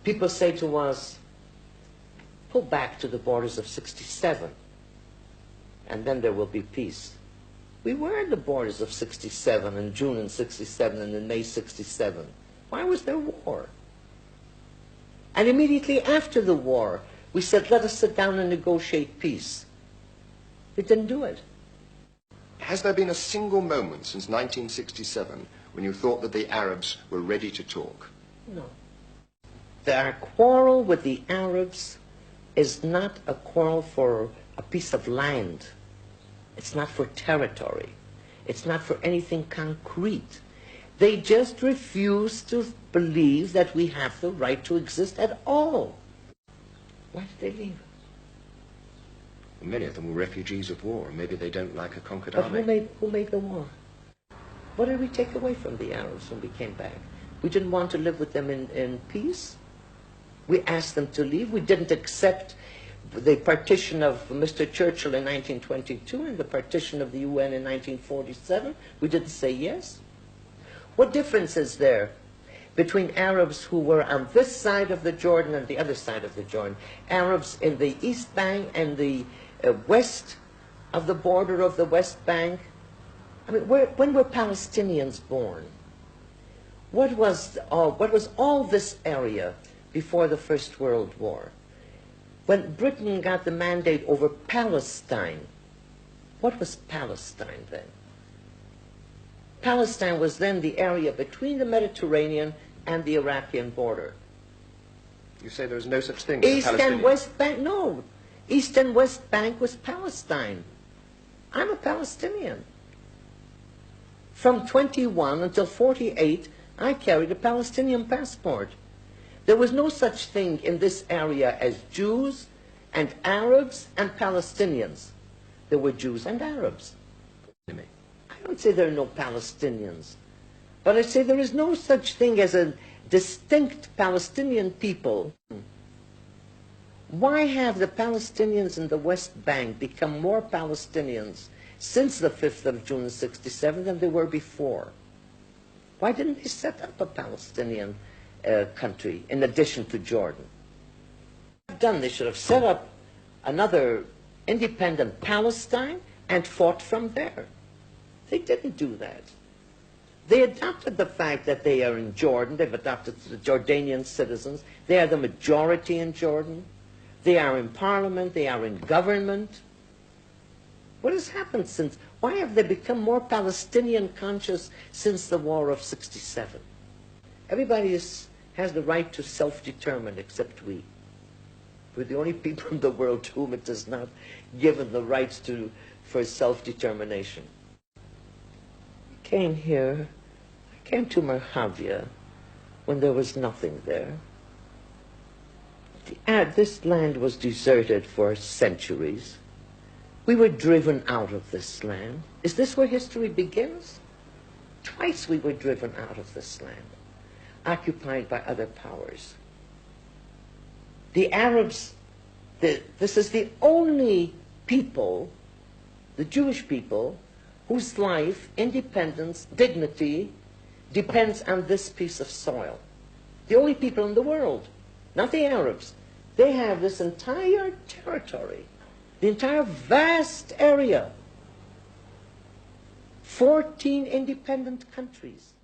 People say to us, pull back to the borders of 67, and then there will be peace. We were in the borders of 67, in June in 67, and in May 67. Why was there war? And immediately after the war, we said, let us sit down and negotiate peace. They didn't do it. Has there been a single moment since 1967 when you thought that the Arabs were ready to talk? No. Our quarrel with the Arabs is not a quarrel for a piece of land. It's not for territory. It's not for anything concrete. They just refuse to believe that we have the right to exist at all. Why did they leave? Many of them were refugees of war. Maybe they don't like a conquered But army. who made the war? What did we take away from the Arabs when we came back? We didn't want to live with them in peace. We asked them to leave. We didn't accept the partition of Mr. Churchill in 1922 and the partition of the UN in 1947. We didn't say yes. What difference is there between Arabs who were on this side of the Jordan and the other side of the Jordan? Arabs in the East Bank and the west of the border of the West Bank. I mean, when were Palestinians born? What was all this area before the First World War? When Britain got the mandate over Palestine, what was Palestine then? Palestine was then the area between the Mediterranean and the Iraqi border. You say there was no such thing as East and West Bank, no. East and West Bank was Palestine. I'm a Palestinian. From 21 until 48, I carried a Palestinian passport. There was no such thing in this area as Jews and Arabs and Palestinians. There were Jews and Arabs. I don't say there are no Palestinians, but I say there is no such thing as a distinct Palestinian people. Why have the Palestinians in the West Bank become more Palestinians since the 5th of June 67 than they were before? Why didn't they set up a Palestinian country in addition to Jordan? They should have set up another independent Palestine and fought from there. They didn't do that. They adopted the fact that they are in Jordan. They've adopted the Jordanian citizens. They are the majority in Jordan. They are in parliament. They are in government. What has happened since? Why have they become more Palestinian conscious since the War of 67? Everybody has the right to self-determine except we. We're the only people in the world to whom it is not given the rights for self-determination. I came here, I came to Merhavia when there was nothing there. This land was deserted for centuries. We were driven out of this land. Is this where history begins? Twice we were driven out of this land, occupied by other powers. The Arabs, this is the only people, the Jewish people, whose life, independence, dignity depends on this piece of soil. The only people in the world, not the Arabs. They have this entire territory, the entire vast area, 14 independent countries.